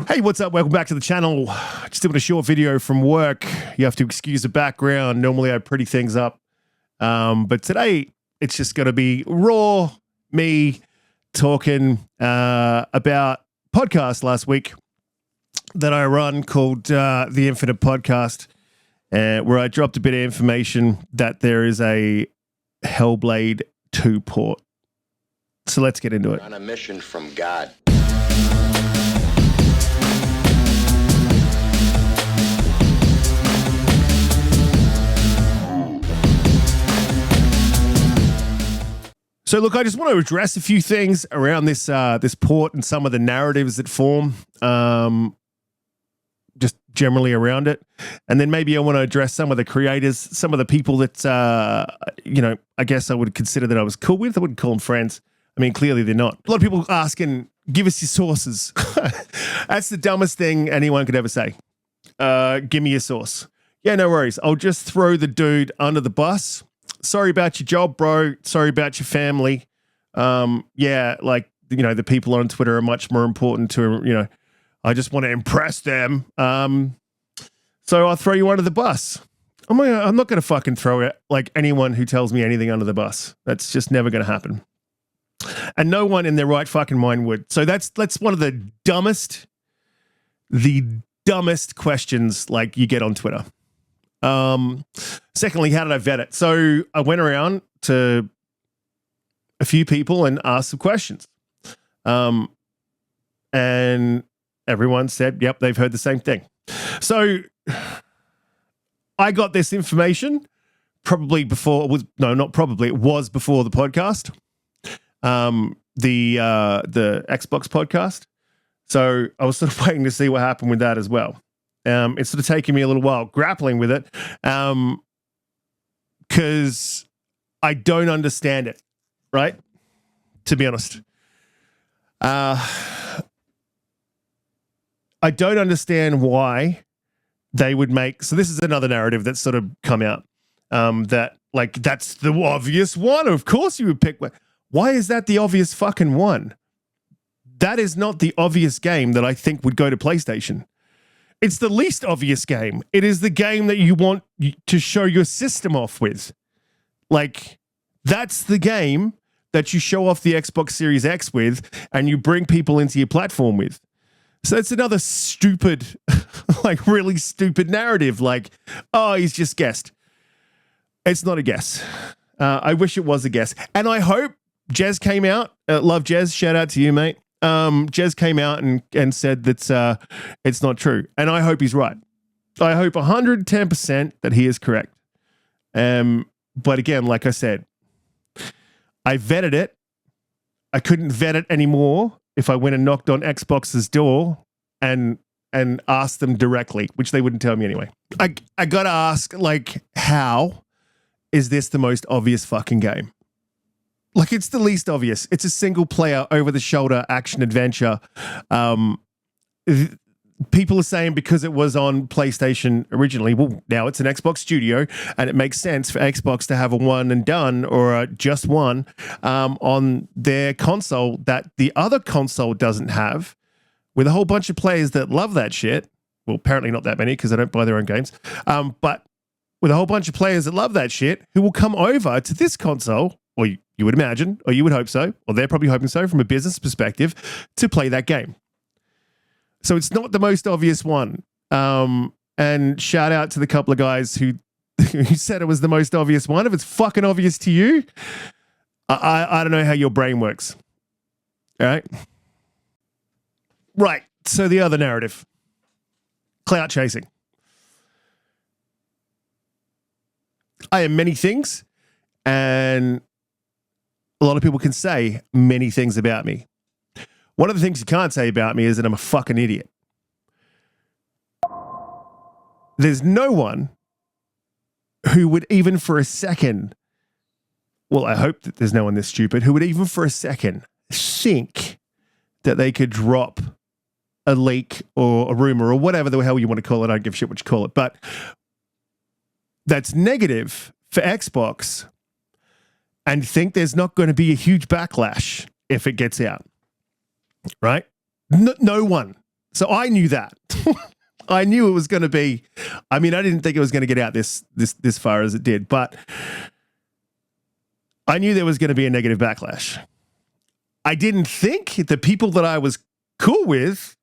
Hey, what's up? Welcome back to the channel. Just doing a short video from work. You have to excuse the background. Normally I pretty things up. But today it's just going to be raw me talking about podcast last week that I run called The Infinite Podcast, where I dropped a bit of information that there is a Hellblade 2 port. So let's get into it. On a mission from God. So look, I just want to address a few things around this this port and some of the narratives that form, just generally around it, and then maybe I want to address some of the creators, some of the people that I guess I would consider that I was cool with. I wouldn't call them friends. I mean, clearly they're not. A lot of people asking, "Give us your sources." That's the dumbest thing anyone could ever say. Give me your source. Yeah, no worries. I'll just throw the dude under the bus. Sorry about your job, bro. Sorry about your family. Yeah, like, the people on Twitter are much more important to, I just want to impress them. So I'll throw you under the bus. I'm not going to fucking throw it like anyone who tells me anything under the bus. That's just never going to happen. And no one in their right fucking mind would. So that's one of the dumbest questions like you get on Twitter. Secondly, how did I vet it? So I went around to a few people and asked some questions. And everyone said, yep, they've heard the same thing. So I got this information probably before it was, no, not probably, it was before the podcast. The Xbox podcast. So I was sort of waiting to see what happened with that as well. It's sort of taken me a little while grappling with it because I don't understand it, right? To be honest. I don't understand why they would make... So this is another narrative that's sort of come out that, like, that's the obvious one. Of course you would pick one. Why is that the obvious fucking one? That is not the obvious game that I think would go to PlayStation. It's the least obvious game. It is the game that you want to show your system off with. Like, that's the game that you show off the Xbox Series X with and you bring people into your platform with. So it's another stupid, like really stupid narrative. Like, oh, he's just guessed. It's not a guess. I wish it was a guess. And I hope Jez came out. Love Jez. Shout out to you, mate. Jez came out and said that it's not true. And I hope he's right. I hope 110% that he is correct. But again, like I said, I vetted it. I couldn't vet it anymore if I went and knocked on Xbox's door and asked them directly, which they wouldn't tell me anyway. I got to ask, like, how is this the most obvious fucking game? Like, it's the least obvious. It's a single player over-the-shoulder action adventure. People are saying because it was on PlayStation originally, well, now it's an Xbox studio, and it makes sense for Xbox to have a one and done or a just one on their console that the other console doesn't have, with a whole bunch of players that love that shit. Well, apparently not that many because they don't buy their own games. But with a whole bunch of players that love that shit who will come over to this console, or you would imagine, or you would hope so, or they're probably hoping so from a business perspective, to play that game. So it's not the most obvious one. And shout out to the couple of guys who said it was the most obvious one. If it's fucking obvious to you, I don't know how your brain works. All right? Right. So the other narrative. Clout chasing. I am many things, and a lot of people can say many things about me. One of the things you can't say about me is that I'm a fucking idiot. There's no one who would even for a second, well, I hope that there's no one this stupid, who would even for a second think that they could drop a leak or a rumor or whatever the hell you want to call it. I don't give a shit what you call it. But that's negative for Xbox and think there's not going to be a huge backlash if it gets out. Right? No one. So I knew that. I knew it was going to be, I mean, I didn't think it was going to get out this far as it did, but I knew there was going to be a negative backlash. I didn't think the people that I was cool with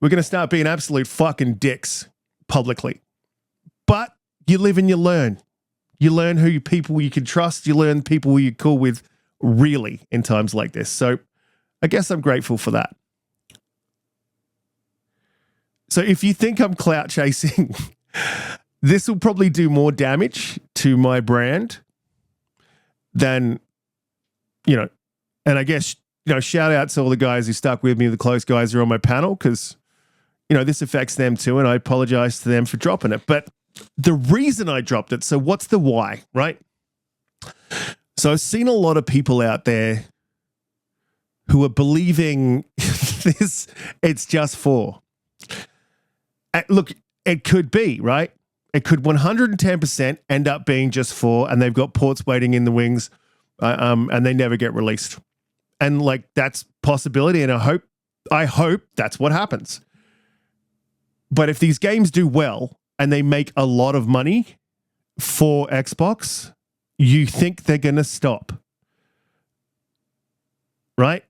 were going to start being absolute fucking dicks publicly. But you live and you learn. You learn who people you can trust. You learn people who you're cool with really in times like this. So I guess I'm grateful for that. So if you think I'm clout chasing, this will probably do more damage to my brand than, and I guess, shout out to all the guys who stuck with me, the close guys who are on my panel, because, this affects them too, and I apologize to them for dropping it. But the reason I dropped it, so what's the why, right? So I've seen a lot of people out there who are believing this, it's just for. Look, it could be, right? It could 110% end up being just for, and they've got ports waiting in the wings, and they never get released. And that's possibility, and I hope that's what happens. But if these games do well and they make a lot of money for Xbox, you think they're going to stop, right?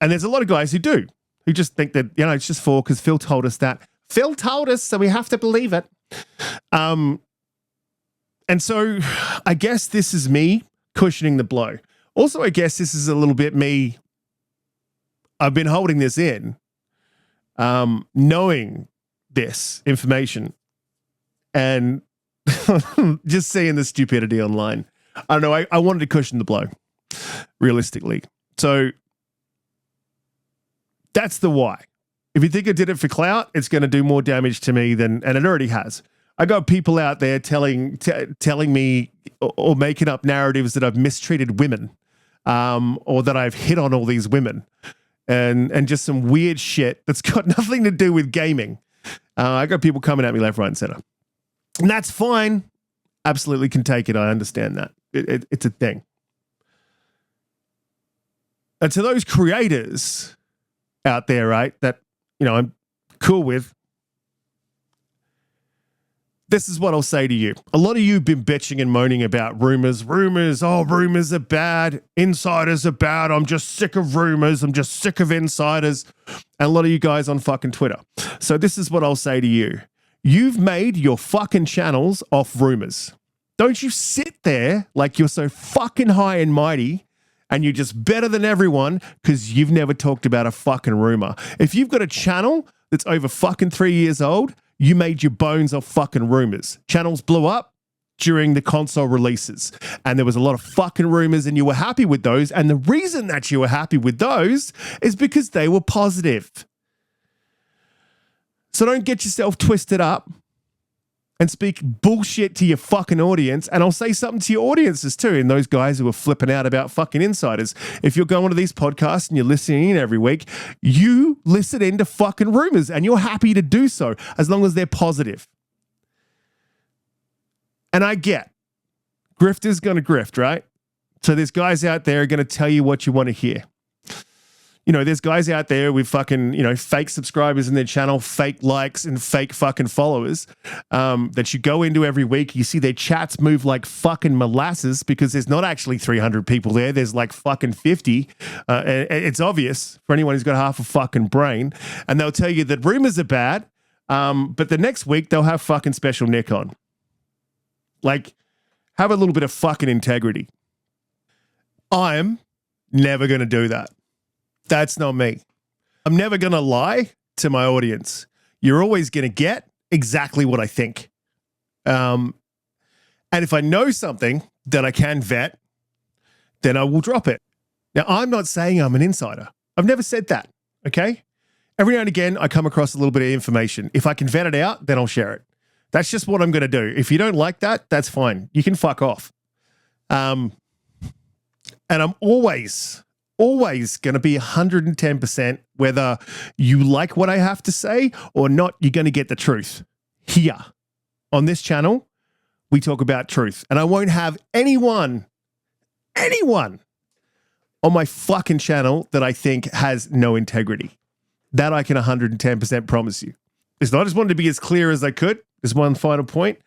And there's a lot of guys who do, who just think that, it's just for because Phil told us that. Phil told us, so we have to believe it. And so I guess this is me cushioning the blow. Also, I guess this is a little bit me. I've been holding this in, knowing this information and just seeing the stupidity online. I don't know. I wanted to cushion the blow, realistically. So that's the why. If you think I did it for clout, it's going to do more damage to me and it already has. I got people out there telling me or making up narratives that I've mistreated women, or that I've hit on all these women, and just some weird shit that's got nothing to do with gaming. I got people coming at me left, right, and center, and that's fine. Absolutely can take it. I understand that it's a thing. And to those creators out there, right, that I'm cool with, this is what I'll say to you. A lot of you have been bitching and moaning about rumors. Rumors are bad. Insiders are bad. I'm just sick of rumors. I'm just sick of insiders. And a lot of you guys on fucking Twitter. So this is what I'll say to you. You've made your fucking channels off rumors. Don't you sit there like you're so fucking high and mighty and you're just better than everyone because you've never talked about a fucking rumor. If you've got a channel that's over fucking 3 years old, you made your bones off fucking rumors. Channels blew up during the console releases, and there was a lot of fucking rumors, and you were happy with those. And the reason that you were happy with those is because they were positive. So don't get yourself twisted up and speak bullshit to your fucking audience. And I'll say something to your audiences too, and those guys who are flipping out about fucking insiders. If you're going to these podcasts and you're listening in every week, you listen into fucking rumors, and you're happy to do so as long as they're positive. And I get, grifter's going to grift, right? So there's guys out there who are going to tell you what you want to hear. There's guys out there with fucking, fake subscribers in their channel, fake likes and fake fucking followers, that you go into every week. You see their chats move like fucking molasses because there's not actually 300 people there. There's like fucking 50. It's obvious for anyone who's got half a fucking brain. And they'll tell you that rumors are bad, but the next week they'll have fucking Special Nick on. Like, have a little bit of fucking integrity. I'm never going to do that. That's not me. I'm never going to lie to my audience. You're always going to get exactly what I think. And if I know something that I can vet, then I will drop it. Now, I'm not saying I'm an insider. I've never said that, okay? Every now and again, I come across a little bit of information. If I can vet it out, then I'll share it. That's just what I'm going to do. If you don't like that, that's fine. You can fuck off. And I'm always going to be 110%, whether you like what I have to say or not, you're going to get the truth. Here, on this channel, we talk about truth. And I won't have anyone on my fucking channel that I think has no integrity. That I can 110% promise you. It's not. I just wanted to be as clear as I could. There's one final point.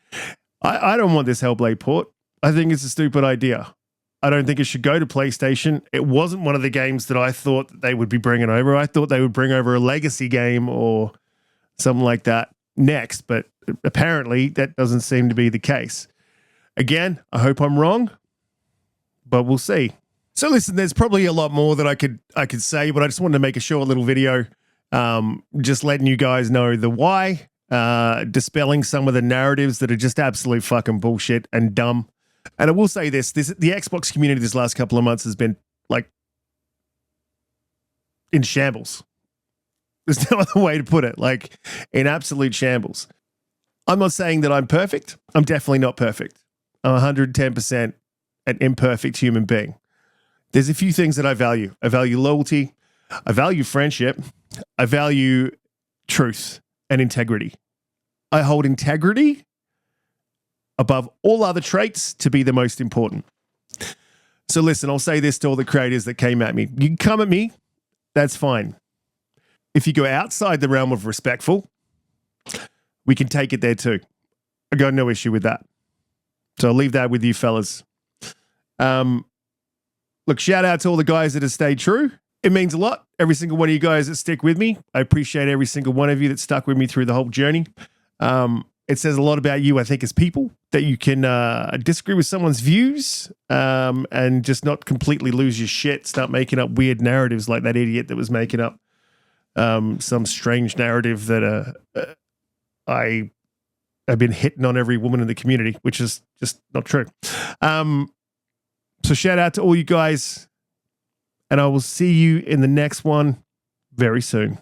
I don't want this Hellblade port. I think it's a stupid idea. I don't think it should go to PlayStation. It wasn't one of the games that I thought that they would be bringing over. I thought they would bring over a legacy game or something like that next, but apparently that doesn't seem to be the case. Again, I hope I'm wrong, but we'll see. So listen, there's probably a lot more that I could say, but I just wanted to make a short little video, just letting you guys know the why, dispelling some of the narratives that are just absolute fucking bullshit and dumb. And I will say this, the Xbox community this last couple of months has been like in shambles. There's no other way to put it, like in absolute shambles. I'm not saying that I'm perfect. I'm definitely not perfect. I'm 110% an imperfect human being. There's a few things that I value. I value loyalty. I value friendship. I value truth and integrity. I hold integrity above all other traits to be the most important. So listen, I'll say this to all the creators that came at me. You can come at me, that's fine. If you go outside the realm of respectful, we can take it there too. I got no issue with that. So I'll leave that with you fellas. Look, shout out to all the guys that have stayed true. It means a lot. Every single one of you guys that stick with me. I appreciate every single one of you that stuck with me through the whole journey. It says a lot about you, I think, as people, that you can disagree with someone's views and just not completely lose your shit, start making up weird narratives like that idiot that was making up some strange narrative that I have been hitting on every woman in the community, which is just not true. So shout out to all you guys, and I will see you in the next one very soon.